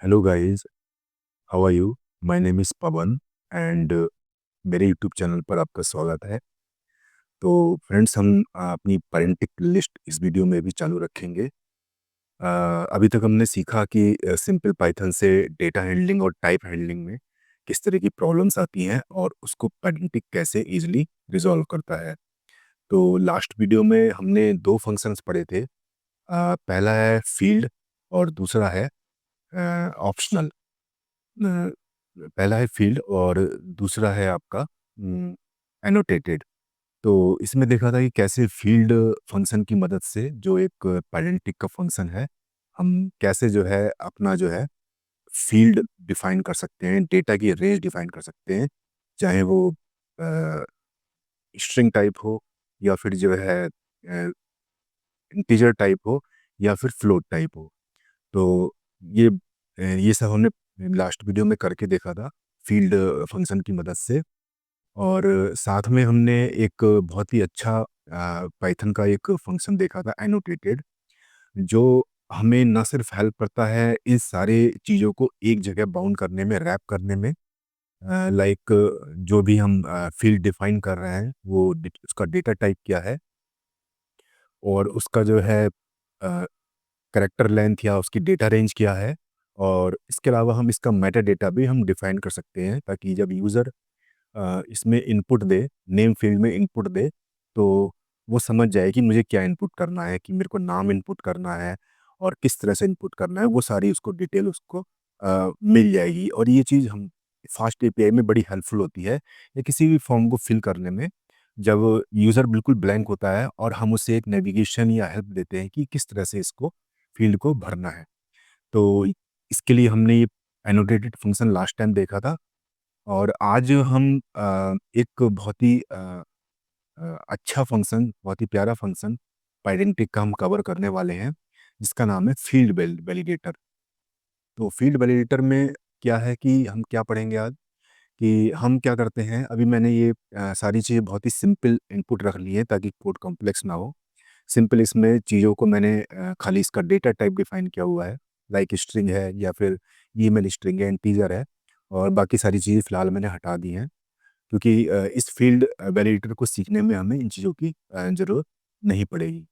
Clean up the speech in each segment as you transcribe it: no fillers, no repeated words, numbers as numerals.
Hello guys, how are you? My name is Pawan and मेरे YouTube channel पर आपका स्वागत है। तो फ्रेंड्स, हम अपनी पेरेंटिंग लिस्ट इस वीडियो में भी चालू रखेंगे। अभी तक हमने सीखा कि सिंपल पाइथन से डेटा हैंडलिंग और टाइप हैंडलिंग में किस तरह की प्रॉब्लम्स आती हैं और उसको पेरेंटिंग कैसे इजीली रिजॉल्व करता है। तो लास्ट वीडियो में हमने दो फंक्शंस पढ़े थे। पहला है फील्ड और दूसरा है ऑप्शनल। पहला है फील्ड और दूसरा है आपका एनोटेटेड। तो इसमें देखा था कि कैसे फील्ड फंक्शन की मदद से जो एक पेरेंटिक का फंक्शन है, हम कैसे जो है अपना जो है फील्ड डिफाइन कर सकते हैं, डेटा की रेंज डिफाइन कर सकते हैं, चाहे वो स्ट्रिंग टाइप हो या फिर जो है इंटीजर टाइप हो या फिर फ्लोट टाइप हो। तो ये सब हमने लास्ट वीडियो में करके देखा था फील्ड फंक्शन की मदद से। और साथ में हमने एक बहुत ही अच्छा पाइथन का एक फंक्शन देखा था एनोटेटेड, जो हमें न सिर्फ हेल्प करता है इन सारे चीज़ों को एक जगह बाउंड करने में, रैप करने में। लाइक जो भी हम फील्ड डिफाइन कर रहे हैं वो उसका डेटा टाइप क्या है और उसका जो है कैरेक्टर लेंथ या उसकी डेटा रेंज क्या है। और इसके अलावा हम इसका मेटा डेटा भी हम डिफाइन कर सकते हैं, ताकि जब यूज़र इसमें इनपुट दे, नेम फील्ड में इनपुट दे, तो वो समझ जाए कि मुझे क्या इनपुट करना है, कि मेरे को नाम इनपुट करना है और किस तरह से इनपुट करना है। वो सारी उसको डिटेल उसको मिल जाएगी। और ये चीज़ हम फास्ट एपीआई में बड़ी हेल्पफुल होती है, या किसी भी फॉर्म को फिल करने में। जब यूज़र बिल्कुल ब्लैंक होता है और हम उसे एक नेविगेशन या हेल्प देते हैं कि किस तरह से इसको फील्ड को भरना है। तो इसके लिए हमने ये एनोटेटेड फंक्शन लास्ट टाइम देखा था। और आज हम एक बहुत ही अच्छा फंक्शन, बहुत ही प्यारा फंक्शन पाइडेंटिक का हम कवर करने वाले हैं, जिसका नाम है फील्ड वैलिडेटर। तो फील्ड वैलिडेटर में क्या है कि हम क्या पढ़ेंगे आज, कि हम क्या करते हैं। अभी मैंने ये सारी चीज़ें बहुत ही सिंपल इनपुट रख ली है ताकि कोड कॉम्प्लेक्स ना हो। सिंपल इसमें चीज़ों को मैंने खाली इसका डेटा टाइप डिफाइन किया हुआ है, लाइक स्ट्रिंग है या फिर ईमेल स्ट्रिंग है, इंटीजर है। और बाकी सारी चीज़ें फ़िलहाल मैंने हटा दी हैं, क्योंकि इस फील्ड वैलिडेटर को सीखने में हमें इन चीज़ों की ज़रूरत नहीं पड़ेगी।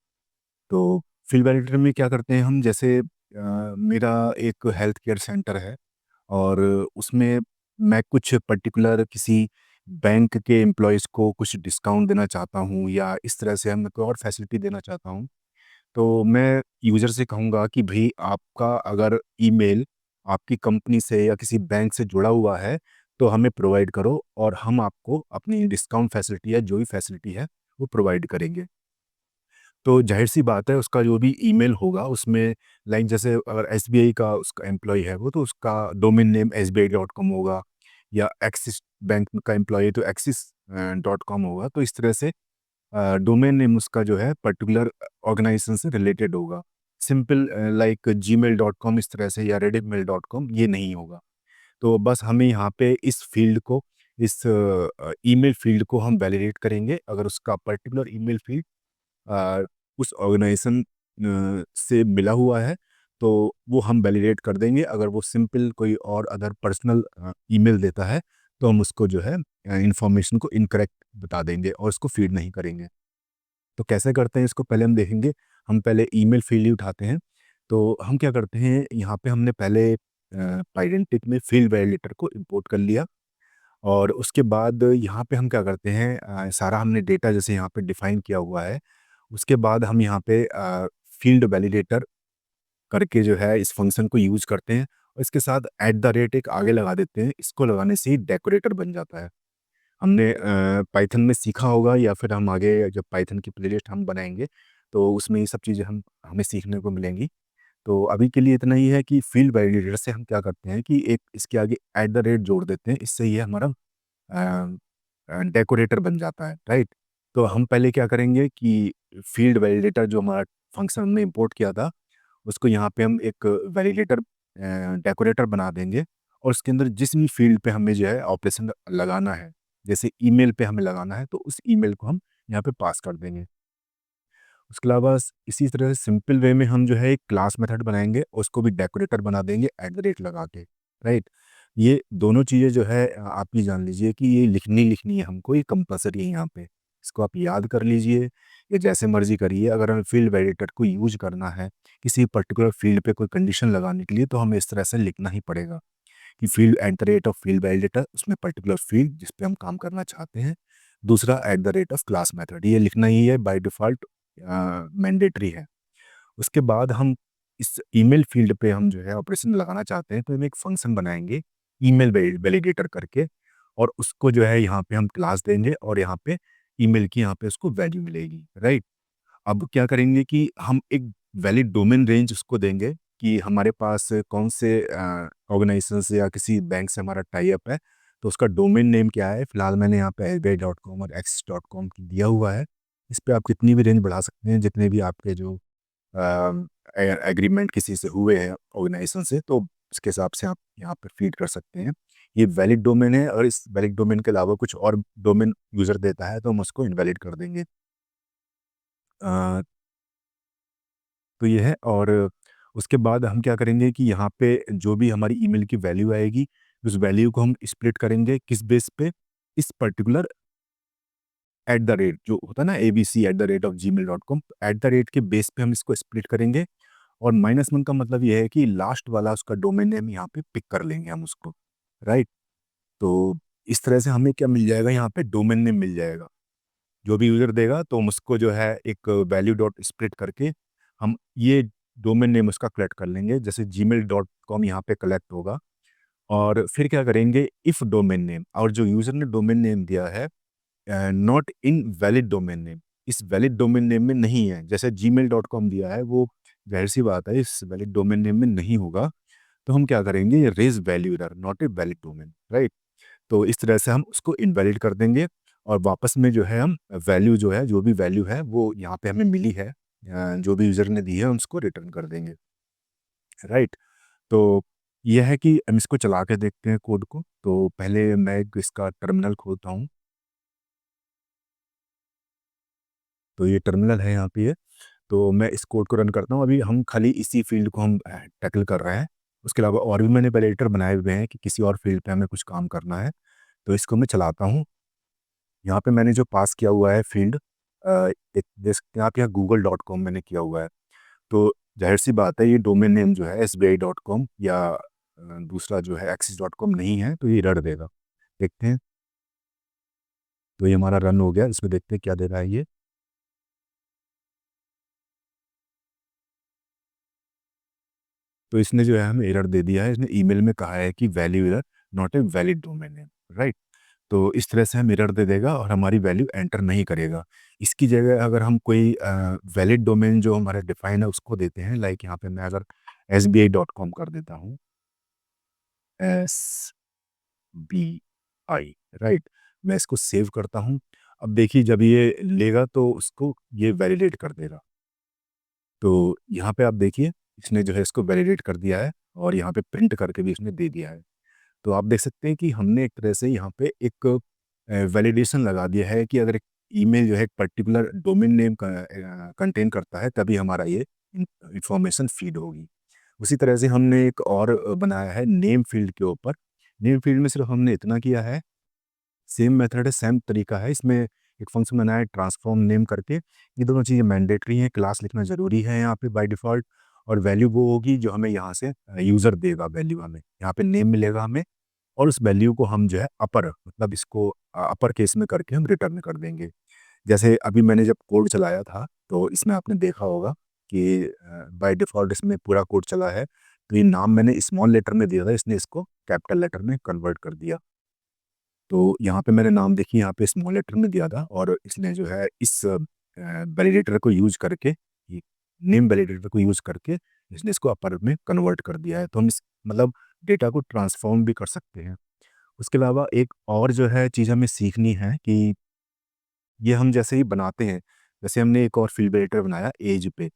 तो फील्ड वैलिडेटर में क्या करते हैं हम, जैसे मेरा एक हेल्थ केयर सेंटर है और उसमें मैं कुछ पर्टिकुलर किसी बैंक के एम्प्लॉयज़ को कुछ डिस्काउंट देना चाहता हूँ, या इस तरह से हम कोई और फैसिलिटी देना चाहता हूँ। तो मैं यूज़र से कहूँगा कि भई आपका अगर ईमेल आपकी कंपनी से या किसी बैंक से जुड़ा हुआ है, तो हमें प्रोवाइड करो और हम आपको अपनी डिस्काउंट फैसिलिटी या जो भी फैसिलिटी है, वो प्रोवाइड करेंगे। तो ज़ाहिर-सी बात है, उसका जो भी ईमेल होगा उसमें, लाइक जैसे अगर एसबीआई का उसका एम्प्लॉयी है वो, तो उसका डोमेन नेम sbi.com होगा, या एक्सिस बैंक का एम्प्लॉयी है तो एक्सिस डॉट कॉम होगा। तो इस तरह से डोमेन नेम उसका जो है पर्टिकुलर ऑर्गेनाइजेशन से रिलेटेड होगा। सिंपल लाइक gmail.com इस तरह से या redmail.com ये नहीं होगा। तो बस हमें यहाँ पे इस फ़ील्ड को, इस ईमेल फ़ील्ड को हम वैलिडेट करेंगे। अगर उसका पर्टिकुलर ईमेल फ़ील्ड अ, उस ऑर्गेनाइजेशन से मिला हुआ है, तो वो हम वैलिडेट कर देंगे। अगर वो सिंपल कोई और अदर पर्सनल ईमेल देता है, तो हम उसको जो है इन्फॉर्मेशन को इनकरेक्ट बता देंगे और उसको फ़ीड नहीं करेंगे। तो कैसे करते हैं इसको पहले हम देखेंगे। हम पहले ईमेल फ़ील्ड ही उठाते हैं। तो हम क्या करते हैं, यहाँ पे हमने पहले पाइडेंटिक में फ़ील्ड वैलिडेटर को इम्पोर्ट कर लिया। और उसके बाद यहाँ पे हम क्या करते हैं, सारा हमने डेटा जैसे यहाँ पे डिफ़ाइन किया हुआ है। उसके बाद हम यहाँ पे फ़ील्ड वैलिडेटर करके जो है इस फ़ंक्शन को यूज़ करते हैं और इसके साथ एट द रेट एक आगे लगा देते हैं। इसको लगाने से ही डेकोरेटर बन जाता है। हमने पाइथन में सीखा होगा, या फिर हम आगे जब पाइथन की प्लेलिस्ट हम बनाएँगे, तो उसमें ये सब चीज़ें हमें सीखने को मिलेंगी। तो अभी के लिए इतना ही है कि फ़ील्ड वैलिडेटर से हम क्या करते हैं कि एक इसके आगे एट द रेट जोड़ देते हैं। इससे ये हमारा डेकोरेटर बन जाता है, राइट? तो हम पहले क्या करेंगे कि फ़ील्ड वैलिडेटर जो हमारा फंक्शन हमने इंपोर्ट किया था, उसको यहाँ पे हम एक वैलिडेटर डेकोरेटर बना देंगे। और उसके अंदर जिस भी फ़ील्ड पे हमें जो है ऑपरेशन लगाना है, जैसे ईमेल पे हमें लगाना है, तो उस ईमेल को हम यहाँ पे पास कर देंगे। उसके अलावा इसी तरह से सिंपल वे में हम जो है एक क्लास मेथड बनाएंगे, उसको भी डेकोरेटर बना देंगे @ लगा के, राइट। ये दोनों चीज़ें जो है आप ये जान लीजिए कि ये लिखनी है हमको, ये कंपलसरी है यहाँ पे। इसको आप याद कर लीजिए, ये जैसे मर्जी करिए। अगर हमें फील्ड वैलिडेटर को यूज करना है किसी पर्टिकुलर फील्ड पे कोई कंडीशन लगाने के लिए, तो हमें इस तरह से लिखना ही पड़ेगा कि फील्ड @ फील्ड वैलिडेटर, उसमें पर्टिकुलर फील्ड जिस पे हम काम करना चाहते हैं, दूसरा @क्लास मेथड, ये लिखना ही है बाय डिफ़ॉल्ट, मैंडेटरी है। उसके बाद हम इस ईमेल फ़ील्ड पे हम जो है ऑपरेशन लगाना चाहते हैं, तो हम एक फ़ंक्शन बनाएँगे ईमेल वैलिडेटर करके, और उसको जो है यहाँ पे हम क्लास देंगे, और यहाँ पे ईमेल की यहाँ पे उसको वैल्यू मिलेगी, राइट। अब क्या करेंगे कि हम एक वैलिड डोमेन रेंज उसको देंगे कि हमारे पास कौन से ऑर्गेनाइजेशन से या किसी बैंक से हमारा टाई अप है, तो उसका डोमेन नेम क्या है। फिलहाल मैंने यहाँ पे sbi.com और x.com दिया हुआ है। इस पे आप कितनी भी रेंज बढ़ा सकते हैं, जितने भी आपके जो एग्रीमेंट किसी से हुए हैं ऑर्गेनाइजेशन से, तो उसके हिसाब से आप यहाँ पे फीड कर सकते हैं। ये वैलिड डोमेन है, और इस वैलिड डोमेन के अलावा कुछ और डोमेन यूज़र देता है तो हम उसको इनवैलिड कर देंगे। अ, तो ये है। और उसके बाद हम क्या करेंगे कि यहाँ पे जो भी हमारी ईमेल की वैल्यू आएगी, उस वैल्यू को हम स्प्लिट करेंगे किस बेस पे, इस पर्टिकुलर जो होता है ना abc@gmail.com, के बेस पे हम इसको स्प्लिट करेंगे। और -1 का मतलब ये है कि लास्ट वाला उसका डोमेन नेम यहाँ पे पिक कर लेंगे हम उसको, राइट। तो इस तरह से हमें क्या मिल जाएगा, यहाँ पे डोमेन नेम मिल जाएगा। जो भी यूज़र देगा तो हम उसको जो है एक वैल्यू डॉट स्प्लिट करके हम ये डोमेन नेम उसका कलेक्ट कर लेंगे। जैसे gmail.com यहाँ पे कलेक्ट होगा, और फिर क्या करेंगे, इफ डोमेन नेम, और जो यूज़र ने डोमेन नेम दिया है not in valid domain name, इस वैलिड डोमेन नेम में नहीं है। जैसे gmail.com दिया है, वो ज़ाहिर सी बात है इस वैलिड डोमेन नेम में नहीं होगा। तो हम क्या करेंगे, raise value error not a valid domain, right. तो इस तरह से हम उसको इनवैलिड कर देंगे, और वापस में जो है हम वैल्यू जो है, जो भी वैल्यू है वो यहाँ पे हमें मिली है, जो भी यूज़र ने दी है, हम उसको रिटर्न कर देंगे, राइट। तो ये है कि हम इसको चला के देखते हैं कोड को। तो पहले मैं एक इसका टर्मिनल खोलता हूँ। तो ये टर्मिनल है यहाँ पे ये। तो मैं इस कोड को रन करता हूँ। अभी हम खाली इसी फ़ील्ड को हम टैकल कर रहे हैं। उसके अलावा और भी मैंने वैलिडेटर बनाए हुए हैं कि किसी और फ़ील्ड पे हमें कुछ काम करना है। तो इसको मैं चलाता हूँ। यहाँ पे मैंने जो पास किया हुआ है फ़ील्ड, एक देख सकते हैं आप, यहाँ google.com मैंने किया हुआ है। तो ज़ाहिर-सी बात है ये डोमेन नेम जो है sbi.com या दूसरा जो है axis.com नहीं है, तो ये एरर देगा। देखते हैं। तो ये हमारा रन हो गया। इसमें देखते हैं क्या दे रहा है ये। तो इसने जो है हमें एरर दे दिया है। इसने ईमेल में कहा है कि value error not a valid domain name, right. तो इस तरह से हम एरर दे देगा और हमारी वैल्यू एंटर नहीं करेगा। इसकी जगह अगर हम कोई वैलिड डोमेन जो हमारा डिफाइन है उसको देते हैं, लाइक यहाँ पे मैं अगर sbi.com कर देता हूँ, SBI, राइट। मैं इसको सेव करता हूँ। अब देखिए जब ये लेगा तो उसको ये वैलिडेट कर देगा। तो यहाँ पे आप देखिए, इसने जो है इसको वैलिडेट कर दिया है, और यहाँ पे प्रिंट करके भी इसने दे दिया है। तो आप देख सकते हैं कि हमने एक तरह से यहाँ पे एक वैलिडेशन लगा दिया है कि अगर एक ईमेल जो है एक पर्टिकुलर डोमेन नेम का कंटेन करता है, तभी हमारा ये इंफॉर्मेशन फीड होगी। उसी तरह से हमने एक और बनाया है नेम फील्ड के ऊपर। नेम फील्ड में सिर्फ हमने इतना किया है, सेम मेथड है, सेम तरीका है। इसमें एक फंक्शन बनाया है ट्रांसफॉर्म नेम करके। ये दोनों चीज़ें मैंडेटरी हैं, क्लास लिखना ज़रूरी है यहाँ पे बाय डिफ़ॉल्ट। और वैल्यू वो होगी जो हमें यहाँ से यूज़र देगा वैल्यू हमें। यहाँ पे नेम मिलेगा हमें, और उस वैल्यू को हम जो है अपर, मतलब इसको अपर केस में करके हम रिटर्न कर देंगे। जैसे अभी मैंने जब कोड चलाया था, तो इसमें आपने देखा होगा कि बाय डिफ़ॉल्ट इसमें पूरा कोड चला है। तो ये नाम मैंने स्मॉल लेटर में दिया था, इसने इसको कैपिटल लेटर में कन्वर्ट कर दिया। तो यहाँ पे मैंने नाम देखिए यहाँ पे स्मॉल लेटर में दिया था, और इसने जो है इस वैलिडेटर को यूज़ करके, ये नेम वैलिडेटर को यूज़ करके इसने इसको अपर में कन्वर्ट कर दिया है। तो हम इस मतलब डेटा को ट्रांसफ़ॉर्म भी कर सकते हैं। उसके अलावा एक और जो है चीज़ हमें सीखनी है कि ये हम जैसे ही बनाते हैं, जैसे हमने एक और फ़ील्ड वैलिडेटर बनाया ऐज पे।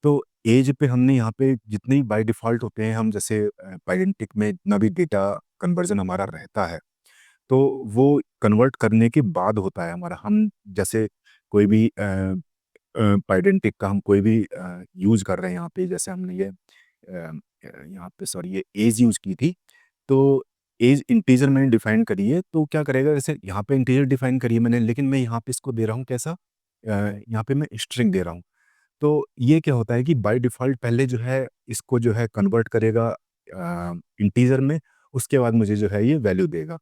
तो ऐज पे हमने यहाँ पे जितने भी बाय डिफ़ॉल्ट होते हैं, हम जैसे पाइडेंटिक में जितना भी डेटा कन्वर्ज़न हमारा रहता है, तो वो कन्वर्ट करने के बाद होता है हमारा। हम जैसे कोई भी पाइडेंटिक का हम कोई भी यूज़ कर रहे हैं यहाँ पे, जैसे हमने ये यहाँ पे सॉरी ये एज यूज़ की थी, तो एज इंटीजर मैंने डिफाइन करी है, तो क्या करेगा, जैसे यहाँ पे इंटीजर डिफाइन करी है मैंने, लेकिन मैं यहाँ पे इसको दे रहा हूँ कैसा, यहाँ पे मैं स्ट्रिंग दे रहा हूँ। तो ये क्या होता है कि बाय डिफ़ॉल्ट पहले जो है इसको जो है कन्वर्ट करेगा इंटीजर में, उसके बाद मुझे जो है ये वैल्यू देगा।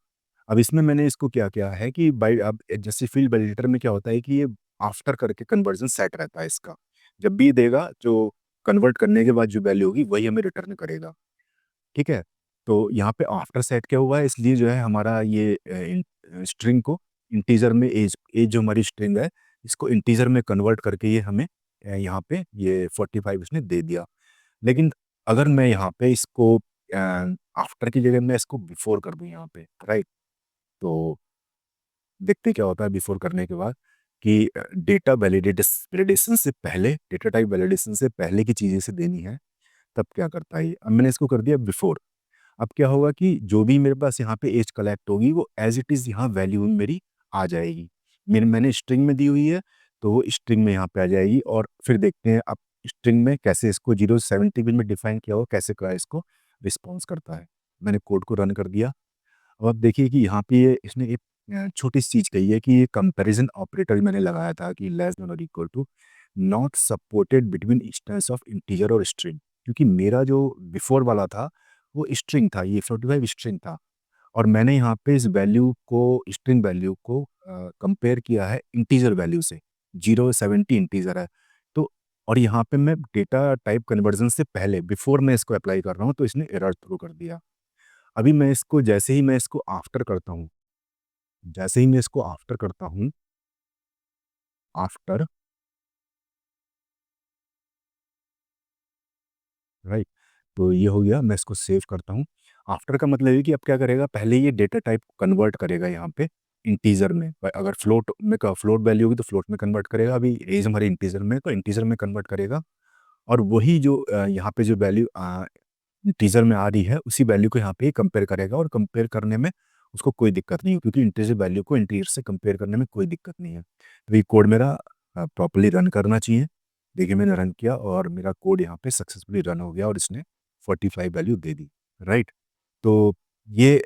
अब इसमें मैंने इसको क्या किया है कि बाय अब जैसे फील्ड वैलिडेटर में क्या होता है कि ये आफ्टर करके कन्वर्जन सेट रहता है इसका। जब भी देगा जो कन्वर्ट करने के बाद जो वैल्यू होगी वही हमें रिटर्न करेगा, ठीक है? तो यहाँ पे आफ्टर सेट क्या हुआ है, इसलिए जो है हमारा ये स्ट्रिंग को इंटीजर में एज एज जो हमारी स्ट्रिंग है, इसको इंटीजर में कन्वर्ट करके ये हमें यहाँ पे ये 45 इसने दे दिया। लेकिन अगर मैं यहाँ पे इसको आफ्टर की जगह मैं इसको बिफोर कर दूँ यहाँ पे, राइट? तो देखते क्या होता है बिफोर करने के बाद कि डेटा वैलिडेशन से पहले, डेटा टाइप वैलिडेशन से पहले की चीज़ें इसे देनी है, तब क्या करता है ये? अब मैंने इसको कर दिया बिफोर। अब क्या होगा कि जो भी मेरे पास यहाँ पे एज कलेक्ट होगी वो एज़ इट इज़ यहाँ वैल्यू में मेरी आ जाएगी। मैंने स्ट्रिंग में दी हुई है, तो वो स्ट्रिंग में यहाँ पे आ जाएगी, और फिर देखते हैं अब स्ट्रिंग में कैसे इसको 0 से 70 में डिफाइन किया हुआ कैसे क्या इसको रिस्पॉन्स करता है। मैंने कोड को रन कर दिया। अब आप देखिए कि यहाँ पे ये इसने एक छोटी सी चीज़ कही है कि ये कंपैरिजन ऑपरेटर मैंने लगाया था कि लेस देन और equal to not supported between instance of integer और स्ट्रिंग, क्योंकि मेरा जो बिफोर वाला था वो स्ट्रिंग था, ये 45 स्ट्रिंग था, और मैंने यहाँ पे इस वैल्यू को, स्ट्रिंग वैल्यू को कंपेयर किया है इंटीजर वैल्यू से। 0 70 इंटीजर है, तो और यहाँ पे मैं डेटा टाइप कन्वर्जन से पहले बिफोर मैं इसको अप्लाई कर रहा हूँ, तो इसने एरर थ्रो कर दिया। अभी मैं इसको जैसे ही मैं इसको आफ्टर करता हूँ, जैसे ही मैं इसको आफ्टर करता हूँ, आफ्टर, राइट? तो ये हो गया, मैं इसको सेव करता हूँ। आफ्टर का मतलब है कि अब क्या करेगा, पहले ये डेटा टाइप कन्वर्ट करेगा यहाँ पे इंटीजर में। अगर फ्लोट में का फ्लोट वैल्यू होगी तो फ्लोट में कन्वर्ट करेगा, अभी एज हमारे इंटीजर में, तो इंटीजर में कन्वर्ट करेगा, और वही जो यहाँ पे जो वैल्यू इंटीजर में आ रही है उसी वैल्यू को यहाँ पे कंपेयर करेगा, और कंपेयर करने में उसको कोई दिक्कत नहीं है, क्योंकि इंटीजर वैल्यू को इंटीजर से कंपेयर करने में कोई दिक्कत नहीं है। तो ये कोड मेरा प्रॉपर्ली रन करना चाहिए। देखिए मैंने रन किया और मेरा कोड यहाँ पे सक्सेसफुली रन हो गया और इसने 45 वैल्यू दे दी, राइट? तो ये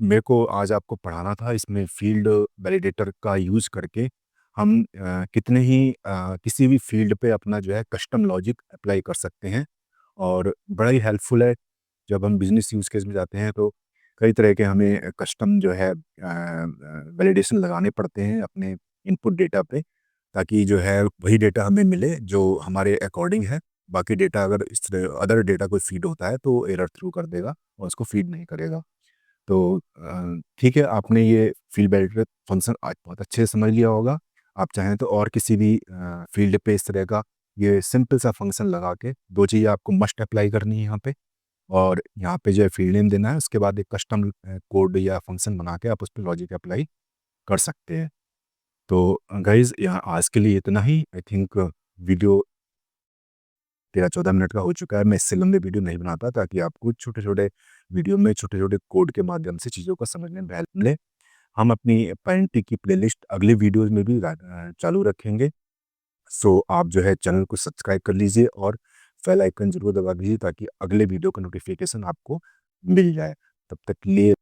मेरे को आज आपको पढ़ाना था, इसमें फील्ड वैलिडेटर का यूज़ करके हम कितने ही किसी भी फील्ड पे अपना जो है कस्टम लॉजिक अप्लाई कर सकते हैं, और बड़ा ही हेल्पफुल है। जब हम बिज़नेस यूज़ केस में जाते हैं तो कई तरह के हमें कस्टम जो है वैलिडेशन लगाने पड़ते हैं अपने इनपुट डेटा पे, ताकि जो है वही डेटा हमें मिले जो हमारे अकॉर्डिंग है। बाकी डेटा अगर इस तरह अदर डेटा कोई फीड होता है तो एरर थ्रू कर देगा और उसको फीड नहीं करेगा। तो ठीक है, आपने ये फील्ड वैलिडेटर फंक्शन आज बहुत अच्छे से समझ लिया होगा। आप चाहें तो और किसी भी फील्ड पे इस तरह का ये सिंपल सा फंक्शन लगा के 2 चीज़ें आपको मस्ट अप्लाई करनी है यहाँ पे, और यहाँ पे जो है फील्ड नेम देना है, उसके बाद एक कस्टम कोड या फंक्शन बना के आप उस पे लॉजिक अप्लाई कर सकते हैं। तो गाइज़ यहाँ आज के लिए इतना ही। आई थिंक वीडियो 13-14 मिनट का हो चुका है। मैं इससे लंबे वीडियो नहीं बनाता, ताकि आपको छोटे-छोटे वीडियो में छोटे-छोटे कोड के माध्यम से चीज़ों को समझने में हेल्प मिले। हम अपनी पैरेंटी की प्लेलिस्ट अगले वीडियोज़ में भी चालू रखेंगे। सो आप जो है चैनल को सब्सक्राइब कर लीजिए और बेल आइकन ज़रूर दबा दीजिए, ताकि अगले वीडियो का नोटिफिकेशन आपको मिल जाए। तब तक के लिए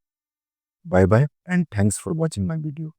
bye bye and thanks for watching my video.